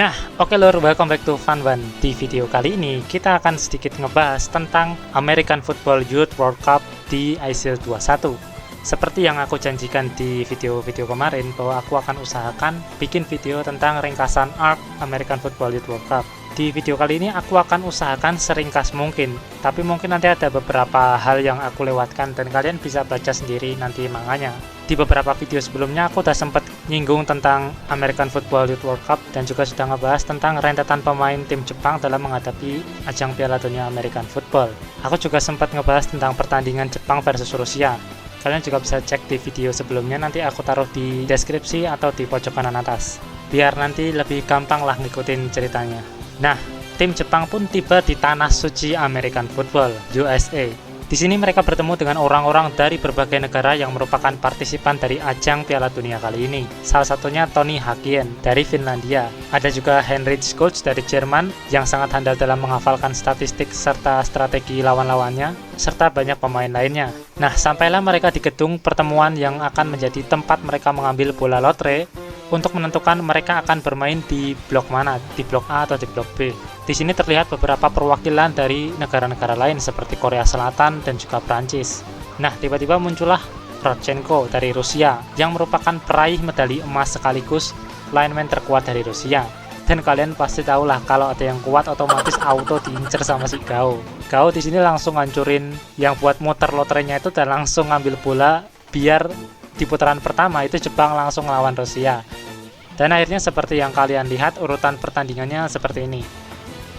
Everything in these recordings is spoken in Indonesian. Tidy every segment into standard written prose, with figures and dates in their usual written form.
Nah, oke lor, welcome back to Fun One. Di video kali ini, kita akan sedikit ngebahas tentang American Football Youth World Cup di ISIL 21. Seperti yang aku janjikan di video-video kemarin, bahwa aku akan usahakan bikin video tentang ringkasan ARC American Football Youth World Cup. Di video kali ini aku akan usahakan seringkas mungkin, tapi mungkin nanti ada beberapa hal yang aku lewatkan dan kalian bisa baca sendiri nanti manganya. Di beberapa video sebelumnya aku udah sempat nyinggung tentang American Football Youth World Cup dan juga sudah ngebahas tentang rentetan pemain tim Jepang dalam menghadapi ajang Piala Dunia American Football. Aku juga sempat ngebahas tentang pertandingan Jepang versus Rusia. Kalian juga bisa cek di video sebelumnya, nanti aku taruh di deskripsi atau di pojok kanan atas. Biar nanti lebih gampang lah ngikutin ceritanya. Nah, tim Jepang pun tiba di tanah suci American Football, USA. Di sini mereka bertemu dengan orang-orang dari berbagai negara yang merupakan partisipan dari ajang Piala Dunia kali ini. Salah satunya Tony Hakien dari Finlandia. Ada juga Heinrich Schulz dari Jerman yang sangat handal dalam menghafalkan statistik serta strategi lawan-lawannya, serta banyak pemain lainnya. Nah, sampailah mereka di gedung pertemuan yang akan menjadi tempat mereka mengambil bola lotre untuk menentukan mereka akan bermain di blok mana, di blok A atau di blok B. Di sini terlihat beberapa perwakilan dari negara-negara lain seperti Korea Selatan dan juga Prancis. Nah, tiba-tiba muncullah Rodchenko dari Rusia yang merupakan peraih medali emas sekaligus lineman terkuat dari Rusia. Dan kalian pasti tahu lah, kalau ada yang kuat otomatis auto diincer sama si Gao. Gao di sini langsung ngancurin yang buat muter lotrenya itu dan langsung ngambil bola biar di putaran pertama itu Jepang langsung melawan Rusia. Dan akhirnya seperti yang kalian lihat, urutan pertandingannya seperti ini.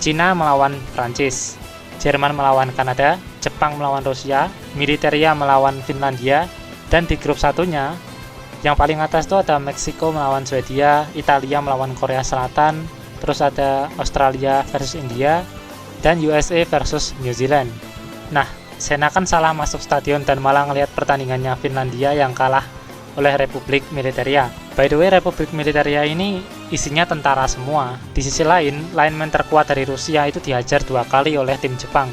Cina melawan Prancis, Jerman melawan Kanada, Jepang melawan Rusia, Militeria melawan Finlandia, dan di grup satunya yang paling atas itu ada Meksiko melawan Swedia, Italia melawan Korea Selatan, terus ada Australia versus India, dan USA versus New Zealand. Nah, Sena kan salah masuk stadion dan malah ngelihat pertandingannya Finlandia yang kalah oleh Republik Militeria. By the way, Republik Militeria ini isinya tentara semua. Di sisi lain, lineman terkuat dari Rusia itu dihajar 2 kali oleh tim Jepang.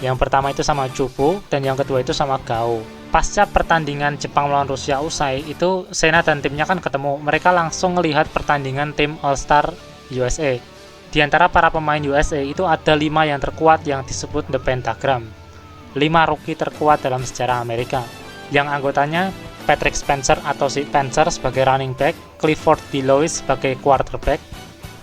Yang pertama itu sama Chupo dan yang kedua itu sama Gao. Pasca pertandingan Jepang melawan Rusia usai, itu Sena dan timnya kan ketemu. Mereka langsung melihat pertandingan tim All-Star USA. Di antara para pemain USA itu ada 5 yang terkuat yang disebut The Pentagram. 5 rookie terkuat dalam sejarah Amerika, yang anggotanya Patrick Spencer atau si Spencer sebagai running back, Clifford D. Lois sebagai quarterback,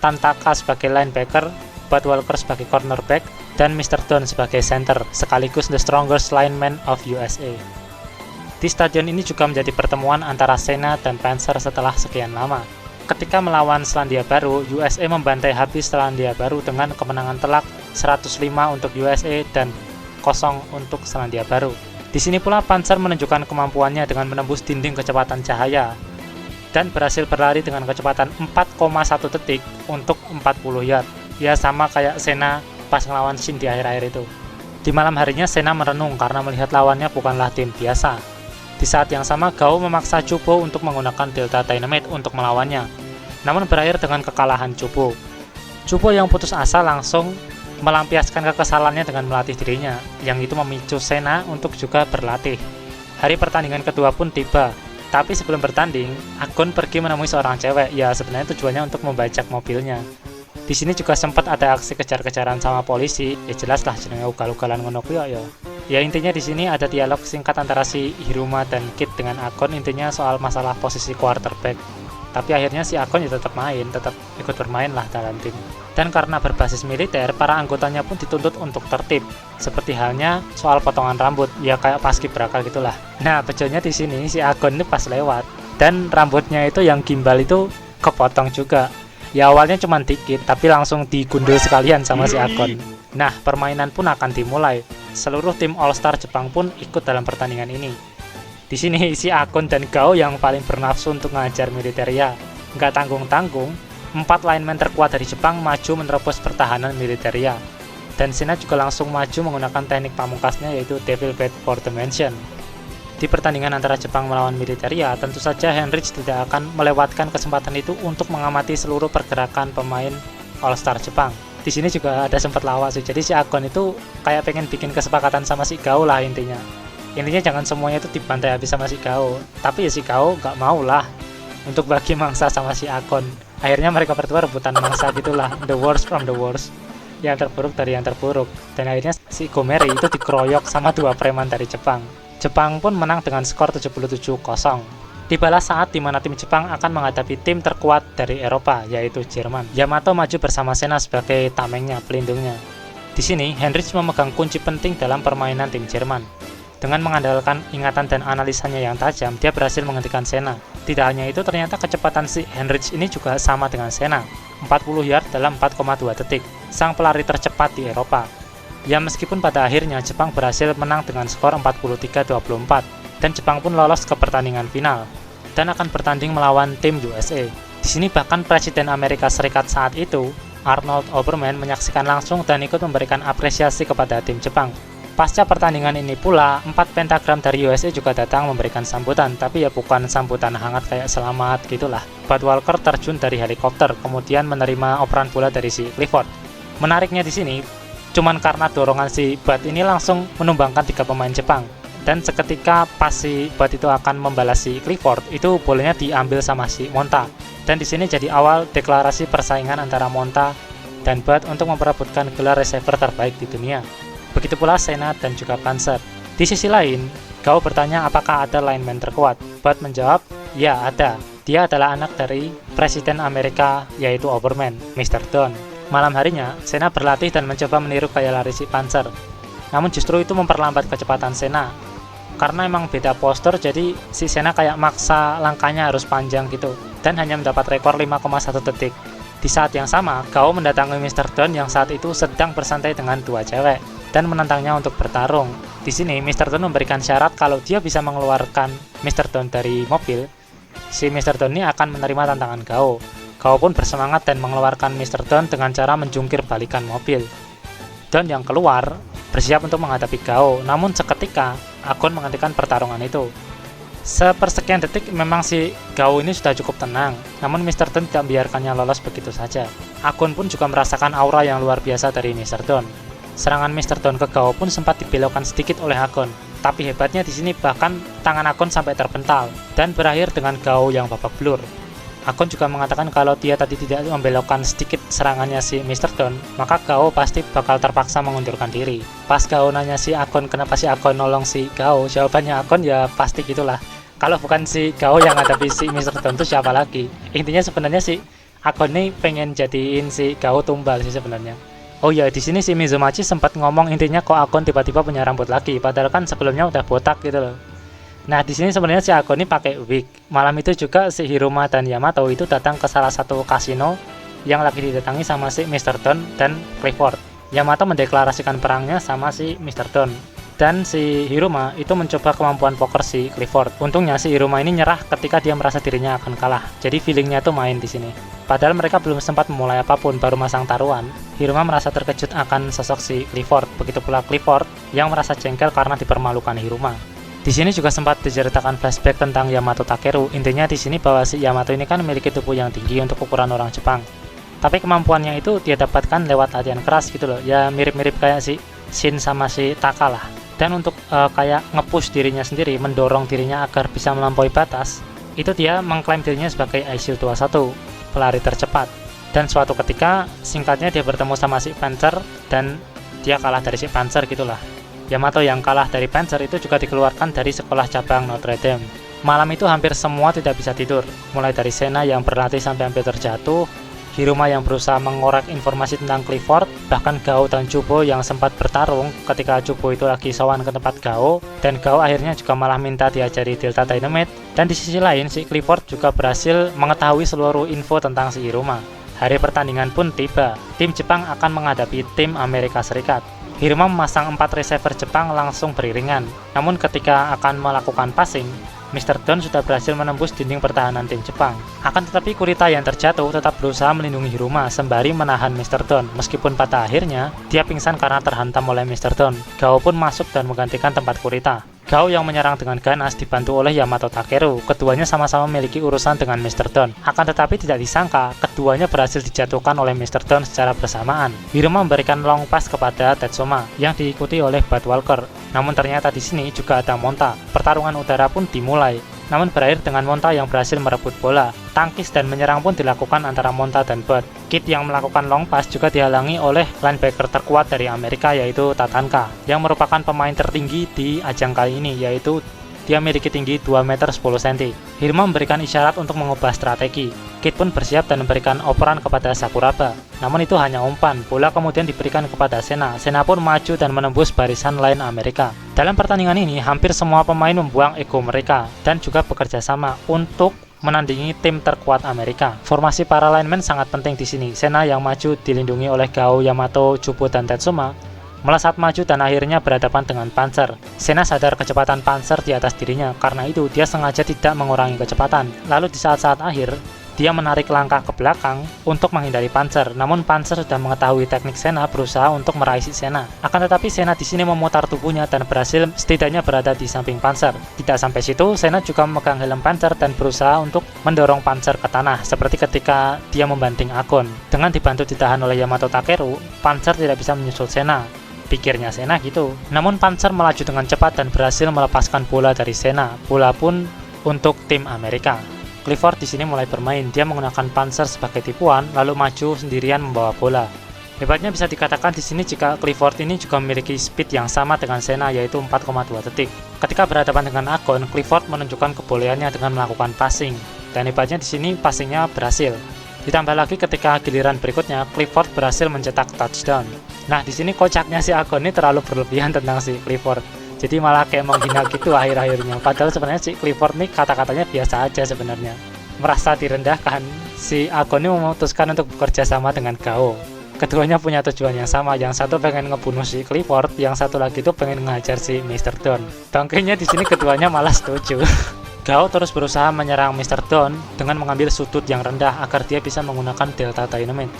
Tantaka sebagai linebacker, Bud Walker sebagai cornerback, dan Mr. Don sebagai center, sekaligus the strongest lineman of USA. Di stadion ini juga menjadi pertemuan antara Sena dan Spencer setelah sekian lama. Ketika melawan Selandia Baru, USA membantai habis Selandia Baru dengan kemenangan telak 105 untuk USA dan 0 untuk Selandia Baru. Di sini pula Panzer menunjukkan kemampuannya dengan menembus dinding kecepatan cahaya dan berhasil berlari dengan kecepatan 4,1 detik untuk 40 yard. Ya, sama kayak Sena pas ngelawan Shin di akhir-akhir itu. Di malam harinya Sena merenung karena melihat lawannya bukanlah tim biasa. Di saat yang sama, Gao memaksa Chupo untuk menggunakan Delta Dynamite untuk melawannya, namun berakhir dengan kekalahan Chupo. Chupo yang putus asa langsung melampiaskan kekesalannya dengan melatih dirinya, yang itu memicu Sena untuk juga berlatih. Hari pertandingan kedua pun tiba, tapi sebelum bertanding, Agon pergi menemui seorang cewek. Ya, sebenarnya tujuannya untuk membajak mobilnya. Di sini juga sempat ada aksi kejar-kejaran sama polisi. Ya jelas lah, jenenge ugal-ugalan ngono kuwi ya. Ya intinya di sini ada dialog singkat antara si Hiruma dan Kid dengan Agon, intinya soal masalah posisi quarterback. Tapi akhirnya si Agon ya tetap ikut bermain lah dalam tim. Dan karena berbasis militer, para anggotanya pun dituntut untuk tertib. Seperti halnya soal potongan rambut, ya kayak paskibraka gitulah. Nah, bejonya di sini si Agon ini pas lewat dan rambutnya itu yang gimbal itu kepotong juga. Ya awalnya cuma dikit, tapi langsung digundul sekalian sama si Agon. Nah, permainan pun akan dimulai. Seluruh tim All-Star Jepang pun ikut dalam pertandingan ini. Di sini si Agon dan Gao yang paling bernafsu untuk ngajar Militeria. Nggak tanggung-tanggung, 4 lineman terkuat dari Jepang maju menerobos pertahanan Militeria. Dan Sena juga langsung maju menggunakan teknik pamungkasnya, yaitu Devil Bait for the Mansion. Di pertandingan antara Jepang melawan Militeria, tentu saja Heinrich tidak akan melewatkan kesempatan itu untuk mengamati seluruh pergerakan pemain All-Star Jepang. Di sini juga ada sempat lawas sih. Jadi si Agon itu kayak pengen bikin kesepakatan sama si Gao lah intinya. Intinya jangan semuanya itu dibantai habis sama si Gao. Tapi ya si Gao gak mau lah untuk bagi mangsa sama si Agon. Akhirnya mereka berdua rebutan mangsa gitulah, the worst from the worst, yang terburuk dari yang terburuk. Dan akhirnya si Gomeri itu dikeroyok sama 2 preman dari Jepang. Jepang pun menang dengan skor 77-0. Tibalah saat di mana tim Jepang akan menghadapi tim terkuat dari Eropa, yaitu Jerman. Yamato maju bersama Senna sebagai tamengnya, pelindungnya. Di sini, Heinrich memegang kunci penting dalam permainan tim Jerman. Dengan mengandalkan ingatan dan analisanya yang tajam, dia berhasil menghentikan Senna. Tidak hanya itu, ternyata kecepatan si Heinrich ini juga sama dengan Senna, 40 yard dalam 4,2 detik, sang pelari tercepat di Eropa. Ya meskipun pada akhirnya Jepang berhasil menang dengan skor 43-24, dan Jepang pun lolos ke pertandingan final, dan akan bertanding melawan tim USA. Di sini bahkan Presiden Amerika Serikat saat itu, Arnold Oberman, menyaksikan langsung dan ikut memberikan apresiasi kepada tim Jepang. Pasca pertandingan ini pula, 4 pentagram dari USA juga datang memberikan sambutan, tapi ya bukan sambutan hangat kayak selamat gitulah. Bud Walker terjun dari helikopter, kemudian menerima operan bola dari si Clifford. Menariknya di sini, cuman karena dorongan si Bud ini langsung menumbangkan 3 pemain Jepang. Dan seketika pas si Bud itu akan membalas si Clifford, itu bolanya diambil sama si Monta. Dan di sini jadi awal deklarasi persaingan antara Monta dan Bud untuk memperebutkan gelar receiver terbaik di dunia. Begitu pula Senna dan juga Panzer. Di sisi lain, Gao bertanya apakah ada lineman terkuat. Bud menjawab, ya ada. Dia adalah anak dari Presiden Amerika, yaitu Oberman, Mr. Don. Malam harinya, Senna berlatih dan mencoba meniru gaya lari si Panzer. Namun justru itu memperlambat kecepatan Senna. Karena emang beda postur, jadi si Senna kayak maksa langkahnya harus panjang gitu. Dan hanya mendapat rekor 5,1 detik. Di saat yang sama, Gao mendatangi Mr. Don yang saat itu sedang bersantai dengan 2 cewek dan menantangnya untuk bertarung. Di sini, Mr. Don memberikan syarat kalau dia bisa mengeluarkan Mr. Don dari mobil, si Mr. Don ini akan menerima tantangan Gao. Gao pun bersemangat dan mengeluarkan Mr. Don dengan cara menjungkir balikan mobil. Don yang keluar bersiap untuk menghadapi Gao, namun seketika Agon menghentikan pertarungan itu. Sepersekian detik memang si Gao ini sudah cukup tenang, namun Mr. Don tidak membiarkannya lolos begitu saja. Agon pun juga merasakan aura yang luar biasa dari Mr. Don. Serangan Mr. Don ke Gao pun sempat dibelokkan sedikit oleh Agon, tapi hebatnya di sini bahkan tangan Agon sampai terpental dan berakhir dengan Gao yang babak belur. Agon juga mengatakan kalau dia tadi tidak membelokkan sedikit serangannya si Mr. Don, maka Gao pasti bakal terpaksa mengundurkan diri. Pas Gao nanya si Agon kenapa si Agon nolong si Gao, jawabannya Agon ya pasti gitulah. Kalau bukan si Gao yang hadapi si Mr. Don itu siapa lagi? Intinya sebenarnya si Agon ini pengen jadiin si Gao tumbal sih sebenarnya. Oh ya, di sini si Mizumachi sempat ngomong intinya kok Agon tiba-tiba punya rambut lagi, padahal kan sebelumnya udah botak gitu loh. Nah, di sini sebenarnya si Agon ini pakai wig. Malam itu juga si Hiruma dan Yamato itu datang ke salah satu kasino yang lagi didatangi sama si Mr. Don dan Clifford. Yamato mendeklarasikan perangnya sama si Mr. Don. Dan si Hiruma itu mencoba kemampuan poker si Clifford. Untungnya si Hiruma ini nyerah ketika dia merasa dirinya akan kalah. Jadi feelingnya tuh main di sini. Padahal mereka belum sempat memulai apapun, baru masang taruhan. Hiruma merasa terkejut akan sosok si Clifford. Begitu pula Clifford yang merasa jengkel karena dipermalukan Hiruma. Di sini juga sempat diceritakan flashback tentang Yamato Takeru. Intinya di sini bahwa si Yamato ini kan memiliki tubuh yang tinggi untuk ukuran orang Jepang. Tapi kemampuannya itu dia dapatkan lewat latihan keras gitu loh. Ya mirip-mirip kayak si Shin sama si Taka lah. Dan untuk kayak nge-push dirinya sendiri, mendorong dirinya agar bisa melampaui batas, itu dia mengklaim dirinya sebagai ISIL 21, pelari tercepat. Dan suatu ketika, singkatnya dia bertemu sama si Panzer dan dia kalah dari si Panzer gitulah. Yamato yang kalah dari Panzer itu juga dikeluarkan dari sekolah cabang Notre Dame. Malam itu hampir semua tidak bisa tidur, mulai dari Senna yang berlatih sampai hampir terjatuh, Hiruma yang berusaha mengorek informasi tentang Clifford, bahkan Gao dan Chubo yang sempat bertarung ketika Chubo itu lagi sowan ke tempat Gao, dan Gao akhirnya juga malah minta diajari Delta Dynamite. Dan di sisi lain, si Clifford juga berhasil mengetahui seluruh info tentang si Hiruma. Hari pertandingan pun tiba, tim Jepang akan menghadapi tim Amerika Serikat. Hiruma memasang 4 receiver Jepang langsung beriringan, namun ketika akan melakukan passing, Mr. Don sudah berhasil menembus dinding pertahanan tim Jepang. Akan tetapi Kurita yang terjatuh tetap berusaha melindungi Hiruma sembari menahan Mr. Don, meskipun pada akhirnya dia pingsan karena terhantam oleh Mr. Don. Gao pun masuk dan menggantikan tempat Kurita. Gao yang menyerang dengan ganas dibantu oleh Yamato Takeru. Keduanya sama-sama memiliki urusan dengan Mr. Don. Akan tetapi tidak disangka, keduanya berhasil dijatuhkan oleh Mr. Don secara bersamaan. Hiruma memberikan long pass kepada Tetsuma yang diikuti oleh Bud Walker. Namun ternyata di sini juga ada Monta. Pertarungan udara pun dimulai. namun berakhir dengan Monta yang berhasil merebut bola. Tangkis dan menyerang pun dilakukan antara Monta dan Bird. Kidd yang melakukan long pass juga dihalangi oleh linebacker terkuat dari Amerika yaitu Tatanka, yang merupakan pemain tertinggi di ajang kali ini, yaitu dia memiliki tinggi 2 meter 10 cm. Hiruma memberikan isyarat untuk mengubah strategi. Kidd pun bersiap dan memberikan operan kepada Sakuraba. Namun itu hanya umpan, bola kemudian diberikan kepada Sena. Sena pun maju dan menembus barisan line Amerika. Dalam pertandingan ini, hampir semua pemain membuang ego mereka dan juga bekerja sama untuk menandingi tim terkuat Amerika. Formasi para linemen sangat penting di sini. Sena yang maju dilindungi oleh Gao, Yamato, Chubu, dan Tetsuma melesat maju dan akhirnya berhadapan dengan Panzer. Sena sadar kecepatan Panzer di atas dirinya, karena itu dia sengaja tidak mengurangi kecepatan. Lalu di saat-saat akhir, dia menarik langkah ke belakang untuk menghindari Panzer. Namun Panzer sudah mengetahui teknik Sena berusaha untuk meraih si Sena. Akan tetapi Sena di sini memutar tubuhnya dan berhasil setidaknya berada di samping Panzer. Tidak sampai situ, Sena juga memegang helm Panzer dan berusaha untuk mendorong Panzer ke tanah, seperti ketika dia membanting Akon. Dengan dibantu ditahan oleh Yamato Takeru, Panzer tidak bisa menyusul Sena. Pikirnya Sena gitu. Namun Panzer melaju dengan cepat dan berhasil melepaskan bola dari Sena. Bola pun untuk tim Amerika. Clifford di sini mulai bermain. Dia menggunakan Panzer sebagai tipuan, lalu maju sendirian membawa bola. Hebatnya bisa dikatakan di sini jika Clifford ini juga memiliki speed yang sama dengan Sena, yaitu 4,2 detik. Ketika berhadapan dengan Akon, Clifford menunjukkan kebolehannya dengan melakukan passing. Dan hebatnya di sini passingnya berhasil. Ditambah lagi ketika giliran berikutnya, Clifford berhasil mencetak touchdown. Nah, di sini kocaknya si Akon ini terlalu berlebihan tentang si Clifford. Jadi malah kayak menghina gitu akhir-akhirnya. Padahal sebenarnya si Clifford nih kata-katanya biasa aja sebenarnya. Merasa direndahkan, si Akon ini memutuskan untuk bekerja sama dengan Gao. Keduanya punya tujuan yang sama. Yang satu pengen ngebunuh si Clifford, yang satu lagi tuh pengen ngehajar si Mr. Don. Bangkainya di sini keduanya malah setuju. Gao terus berusaha menyerang Mr. Don dengan mengambil sudut yang rendah agar dia bisa menggunakan Delta Dynamite.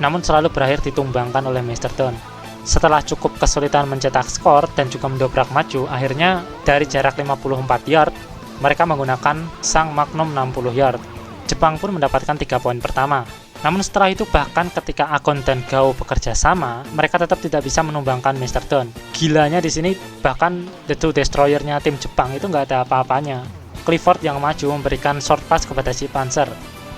Namun selalu berakhir ditumbangkan oleh Mr. Don. Setelah cukup kesulitan mencetak skor dan juga mendobrak maju, akhirnya dari jarak 54 yard, mereka menggunakan sang Magnum 60 yard. Jepang pun mendapatkan 3 poin pertama. Namun setelah itu bahkan ketika Akon dan Gao bekerja sama, mereka tetap tidak bisa menumbangkan Mr. Don. Gilanya di sini bahkan The Two Destroyer-nya tim Jepang itu nggak ada apa-apanya. Clifford yang maju memberikan short pass kepada si Panzer.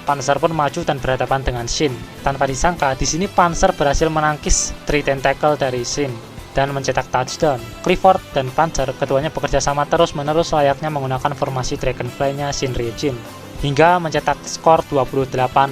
Panzer pun maju dan berhadapan dengan Shin. Tanpa disangka, di sini Panzer berhasil menangkis 3 tackle dari Shin dan mencetak touchdown. Clifford dan Panzer keduanya bekerja sama terus-menerus layaknya menggunakan formasi Dragonfly-nya Shin Ryujin hingga mencetak skor 28-6.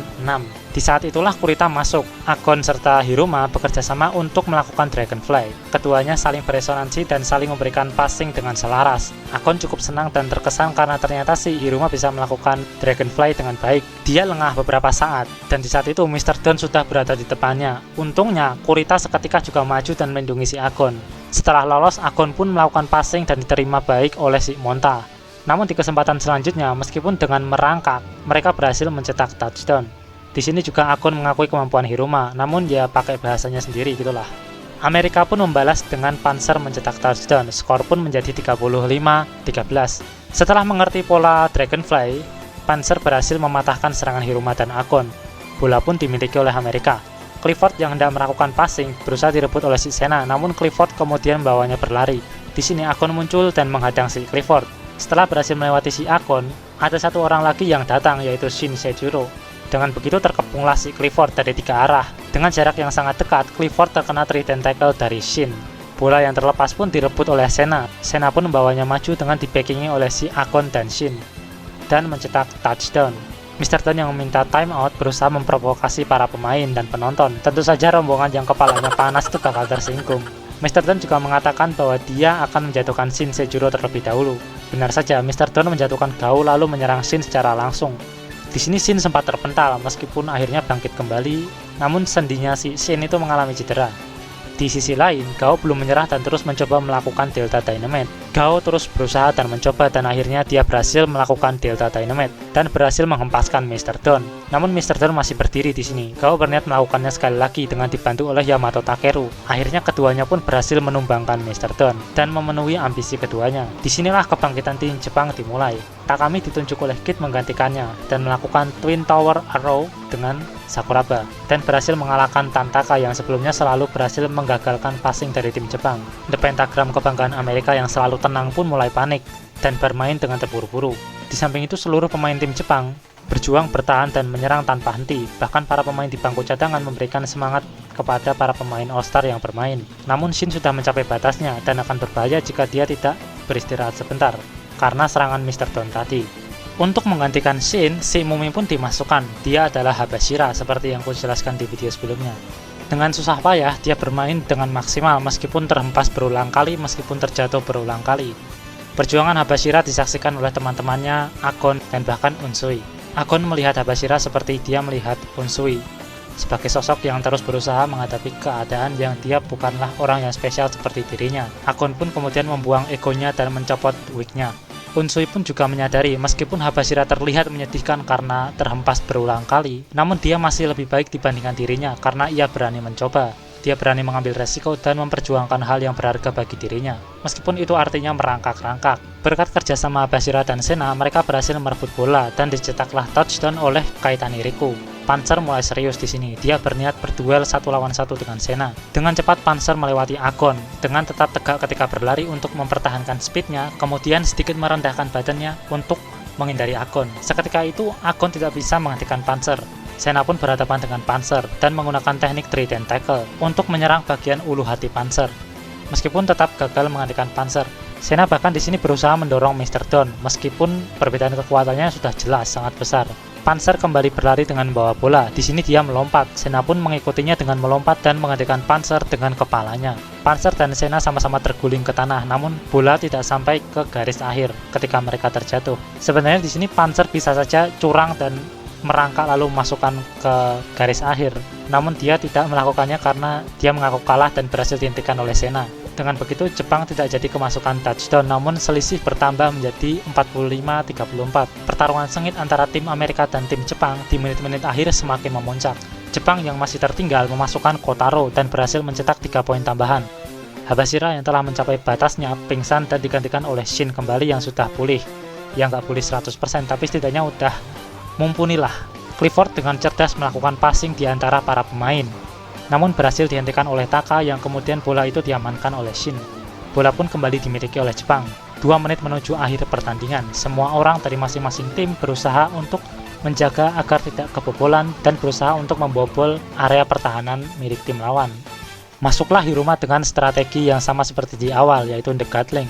Di saat itulah Kurita masuk. Akon serta Hiruma bekerja sama untuk melakukan Dragonfly. Keduanya saling beresonansi dan saling memberikan passing dengan selaras. Akon cukup senang dan terkesan karena ternyata si Hiruma bisa melakukan Dragonfly dengan baik. Dia lengah beberapa saat, dan di saat itu Mr. Don sudah berada di depannya. Untungnya, Kurita seketika juga maju dan melindungi si Akon. Setelah lolos, Akon pun melakukan passing dan diterima baik oleh si Monta. Namun di kesempatan selanjutnya, meskipun dengan merangkak, mereka berhasil mencetak touchdown. Di sini juga Akon mengakui kemampuan Hiruma, namun dia pakai bahasanya sendiri gitulah. Amerika pun membalas dengan Panzer mencetak touchdown, skor pun menjadi 35-13. Setelah mengerti pola Dragonfly, Panzer berhasil mematahkan serangan Hiruma dan Akon. Bola pun dimiliki oleh Amerika. Clifford yang hendak melakukan passing berusaha direbut oleh si Sena, namun Clifford kemudian membawanya berlari. Di sini Akon muncul dan menghadang si Clifford. Setelah berhasil melewati si Akon, ada satu orang lagi yang datang, yaitu Shin Sejuro. Dengan begitu terkepunglah si Clifford dari 3 arah. Dengan jarak yang sangat dekat, Clifford terkena 3 tackle dari Shin. Bola yang terlepas pun direbut oleh Sena. Sena pun membawanya maju dengan dibackingi oleh si Akon dan Shin dan mencetak touchdown. Mr. Don yang meminta timeout berusaha memprovokasi para pemain dan penonton. Tentu saja rombongan yang kepalanya panas itu bakal tersinggung. Mr. Don juga mengatakan bahwa dia akan menjatuhkan Shin Sejuro terlebih dahulu. Benar saja, Mr. Don menjatuhkan Gao lalu menyerang Shin secara langsung. Di sini Shin sempat terpental meskipun akhirnya bangkit kembali, namun sendinya si Shin itu mengalami cedera. Di sisi lain, Gao belum menyerah dan terus mencoba melakukan Delta Dynamite. Gao terus berusaha dan mencoba dan akhirnya dia berhasil melakukan Delta Dynamite dan berhasil menghempaskan Mr. Don. Namun Mr. Don masih berdiri di sini. Gao berniat melakukannya sekali lagi dengan dibantu oleh Yamato Takeru. Akhirnya keduanya pun berhasil menumbangkan Mr. Don dan memenuhi ambisi keduanya. Disinilah kebangkitan tim Jepang dimulai. Takami ditunjuk oleh Kidd menggantikannya dan melakukan Twin Tower Arrow dengan Sakuraba dan berhasil mengalahkan Tantaka yang sebelumnya selalu berhasil menggagalkan passing dari tim Jepang. The Pentagram kebanggaan Amerika yang selalu tenang pun mulai panik dan bermain dengan terburu-buru. Di samping itu seluruh pemain tim Jepang berjuang bertahan dan menyerang tanpa henti. Bahkan para pemain di bangku cadangan memberikan semangat kepada para pemain All-Star yang bermain. Namun Shin sudah mencapai batasnya dan akan berbahaya jika dia tidak beristirahat sebentar karena serangan Mr. Don tadi. Untuk menggantikan Shin, si Mumi pun dimasukkan. Dia adalah Habashira seperti yang aku jelaskan di video sebelumnya. Dengan susah payah, dia bermain dengan maksimal meskipun terhempas berulang kali, meskipun terjatuh berulang kali. Perjuangan Habashira disaksikan oleh teman-temannya, Agon, dan bahkan Unsui. Agon melihat Habashira seperti dia melihat Unsui, sebagai sosok yang terus berusaha menghadapi keadaan yang dia bukanlah orang yang spesial seperti dirinya. Agon pun kemudian membuang egonya dan mencopot wignya. Unsui pun juga menyadari meskipun Habashira terlihat menyedihkan karena terhempas berulang kali, namun dia masih lebih baik dibandingkan dirinya karena ia berani mencoba. Dia berani mengambil resiko dan memperjuangkan hal yang berharga bagi dirinya, meskipun itu artinya merangkak-rangkak. Berkat kerjasama Habashira dan Sena, mereka berhasil merebut bola dan dicetaklah touchdown oleh Kaitani Riku. Panzer mulai serius di sini. Dia berniat berduel 1 lawan 1 dengan Sena. Dengan cepat Panzer melewati Agon, dengan tetap tegak ketika berlari untuk mempertahankan speednya, kemudian sedikit merendahkan badannya untuk menghindari Agon. Seketika itu, Agon tidak bisa menghentikan Panzer. Sena pun berhadapan dengan Panzer dan menggunakan teknik trident tackle untuk menyerang bagian ulu hati Panzer. Meskipun tetap gagal menghentikan Panzer, Sena bahkan di sini berusaha mendorong Mr. Don, meskipun perbedaan kekuatannya sudah jelas sangat besar. Panzer kembali berlari dengan membawa bola. Di sini dia melompat. Sena pun mengikutinya dengan melompat dan menghentikan Panzer dengan kepalanya. Panzer dan Sena sama-sama terguling ke tanah, namun bola tidak sampai ke garis akhir ketika mereka terjatuh. Sebenarnya di sini Panzer bisa saja curang dan merangkak lalu masukkan ke garis akhir. Namun dia tidak melakukannya karena dia mengaku kalah dan berhasil dihentikan oleh Sena. Dengan begitu Jepang tidak jadi kemasukan touchdown, namun selisih bertambah menjadi 45-34. Pertarungan sengit antara tim Amerika dan tim Jepang di menit-menit akhir semakin memuncak. Jepang yang masih tertinggal memasukkan Kotaro dan berhasil mencetak 3 poin tambahan. Habashira yang telah mencapai batasnya pingsan dan digantikan oleh Shin kembali yang sudah pulih. Yang nggak pulih 100% tapi setidaknya udah mumpuni lah. Clifford dengan cerdas melakukan passing di antara para pemain, namun berhasil dihentikan oleh Taka yang kemudian bola itu diamankan oleh Shin. Bola pun kembali dimiliki oleh Jepang. 2 menit menuju akhir pertandingan, semua orang dari masing-masing tim berusaha untuk menjaga agar tidak kebobolan dan berusaha untuk membobol area pertahanan milik tim lawan. Masuklah Hiruma dengan strategi yang sama seperti di awal, yaitu The Gatling,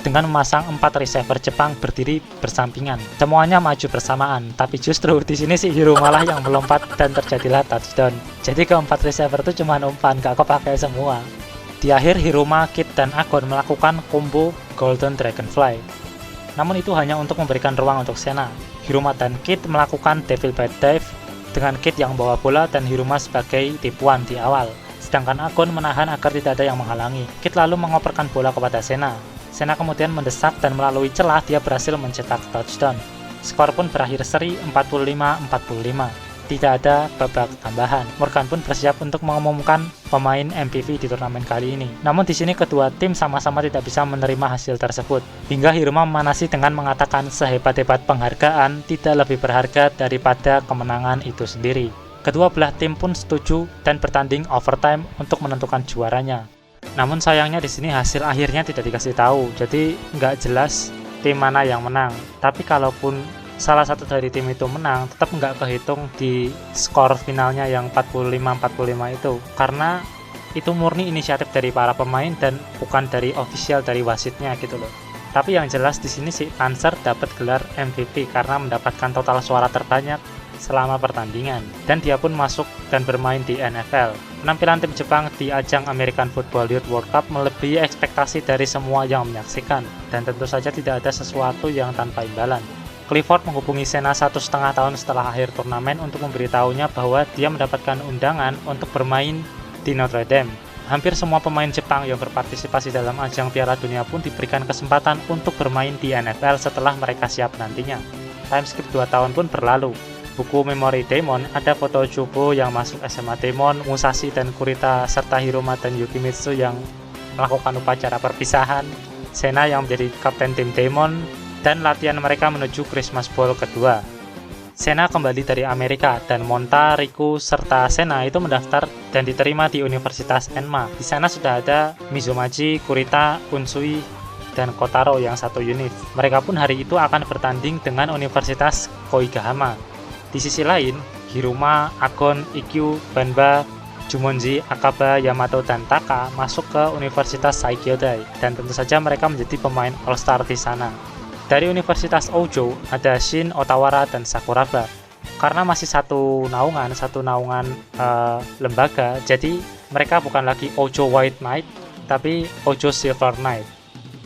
dengan memasang 4 receiver Jepang berdiri bersampingan. Semuanya maju bersamaan, tapi justru di sini si Hiruma lah yang melompat dan terjadilah touchdown. Jadi keempat receiver itu cuma umpan, gak kepakai semua. Di akhir Hiruma, Kid, dan Agon melakukan combo Golden Dragonfly. Namun itu hanya untuk memberikan ruang untuk Sena. Hiruma dan Kid melakukan Devil Bad Dive dengan Kid yang bawa bola dan Hiruma sebagai tipuan di awal. Sedangkan Agon menahan agar tidak ada yang menghalangi. Kid lalu mengoperkan bola kepada Sena. Sena kemudian mendesak dan melalui celah dia berhasil mencetak touchdown. Skor pun berakhir seri 45-45. Tidak ada babak tambahan. Morgan pun bersiap untuk mengumumkan pemain MVP di turnamen kali ini. Namun di sini kedua tim sama-sama tidak bisa menerima hasil tersebut. Hingga Hiruma memanasi dengan mengatakan sehebat-hebat penghargaan tidak lebih berharga daripada kemenangan itu sendiri. Kedua belah tim pun setuju dan bertanding overtime untuk menentukan juaranya. Namun sayangnya di sini hasil akhirnya tidak dikasih tahu, jadi nggak jelas tim mana yang menang. Tapi kalaupun salah satu dari tim itu menang, tetap nggak kehitung di skor finalnya yang 45-45 itu, karena itu murni inisiatif dari para pemain dan bukan dari official dari wasitnya gitu loh. Tapi yang jelas di sini si Panzer dapat gelar MVP karena mendapatkan total suara terbanyak selama pertandingan, dan dia pun masuk dan bermain di NFL. Penampilan tim Jepang di ajang American Football Youth World Cup melebihi ekspektasi dari semua yang menyaksikan, dan tentu saja tidak ada sesuatu yang tanpa imbalan. Clifford menghubungi Sena 1,5 tahun setelah akhir turnamen untuk memberitahunya bahwa dia mendapatkan undangan untuk bermain di Notre Dame. Hampir semua pemain Jepang yang berpartisipasi dalam ajang Piala Dunia pun diberikan kesempatan untuk bermain di NFL setelah mereka siap nantinya. Time skip 2 tahun pun berlalu. Buku memori Daemon ada foto Chubo yang masuk SMA Daemon, Musashi dan Kurita, serta Hiruma dan Yukimitsu yang melakukan upacara perpisahan, Sena yang menjadi kapten tim Daemon, dan latihan mereka menuju Christmas Bowl kedua. Sena kembali dari Amerika dan Monta, Riku, serta Sena itu mendaftar dan diterima di Universitas Enma. Di sana sudah ada Mizumaji, Kurita, Unsui, dan Kotaro yang satu unit. Mereka pun hari itu akan bertanding dengan Universitas Koigahama. Di sisi lain, Hiruma, Agon, Ikkyu, Banba, Jumonji, Akaba, Yamato, dan Taka masuk ke Universitas Saikyodai, dan tentu saja mereka menjadi pemain All-Star di sana. Dari Universitas Ojo ada Shin, Otawara, dan Sakuraba. Karena masih satu naungan lembaga, jadi mereka bukan lagi Ojo White Knight, tapi Ojo Silver Knight.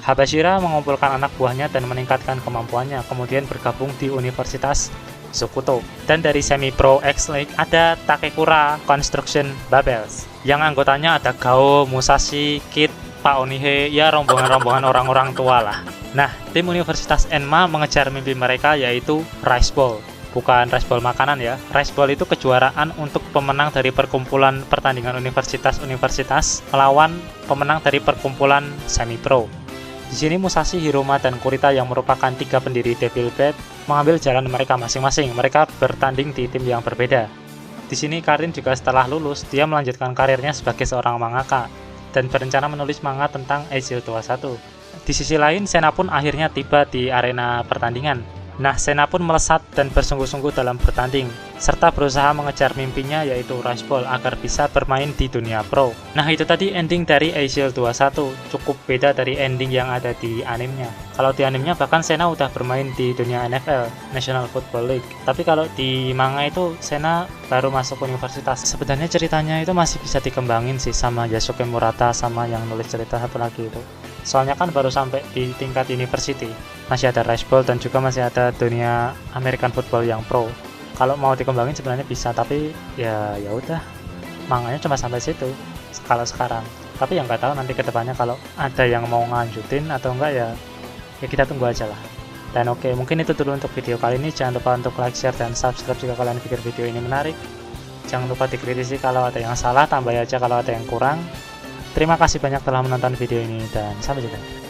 Habashira mengumpulkan anak buahnya dan meningkatkan kemampuannya, kemudian bergabung di Universitas Sokoto. Dan dari Semi Pro X League ada Takekura Construction Babels, yang anggotanya ada Gao, Musashi, Kid, Pak Onihe, ya rombongan-rombongan orang-orang tua lah. Nah, tim Universitas Enma mengejar mimpi mereka yaitu Rice Bowl. Bukan rice bowl makanan ya. Rice Bowl itu kejuaraan untuk pemenang dari perkumpulan pertandingan universitas-universitas melawan pemenang dari perkumpulan semi pro. Di sini Musashi, Hiruma, dan Kurita yang merupakan 3 pendiri Devil Bad mengambil jalan mereka masing-masing. Mereka bertanding di tim yang berbeda. Di sini Karin juga setelah lulus, dia melanjutkan karirnya sebagai seorang mangaka dan berencana menulis manga tentang Ezio 21. Di sisi lain, Sena pun akhirnya tiba di arena pertandingan. Nah, Sena pun melesat dan bersungguh-sungguh dalam bertanding, serta berusaha mengejar mimpinya yaitu Rice Bowl agar bisa bermain di dunia pro. Nah, itu tadi ending dari Ezio 21, cukup beda dari ending yang ada di animenya. Kalau di animenya bahkan Sena udah bermain di dunia NFL, National Football League. Tapi kalau di manga itu Sena baru masuk universitas. Sebenarnya ceritanya itu masih bisa dikembangin sih sama Yasuke Murata sama yang nulis cerita satu lagi itu. Soalnya kan baru sampai di tingkat university, masih ada Rice Bowl dan juga masih ada dunia American Football yang pro. Kalau mau dikembangin sebenarnya bisa, tapi ya udah, manganya cuma sampai situ kalau sekarang. Tapi yang nggak tahu nanti kedepannya kalau ada yang mau nganjutin atau enggak ya kita tunggu aja lah. Dan oke, mungkin itu dulu untuk video kali ini. Jangan lupa untuk like, share, dan subscribe jika kalian pikir video ini menarik. Jangan lupa dikritisi kalau ada yang salah, tambah aja kalau ada yang kurang. Terima kasih banyak telah menonton video ini dan sampai jumpa.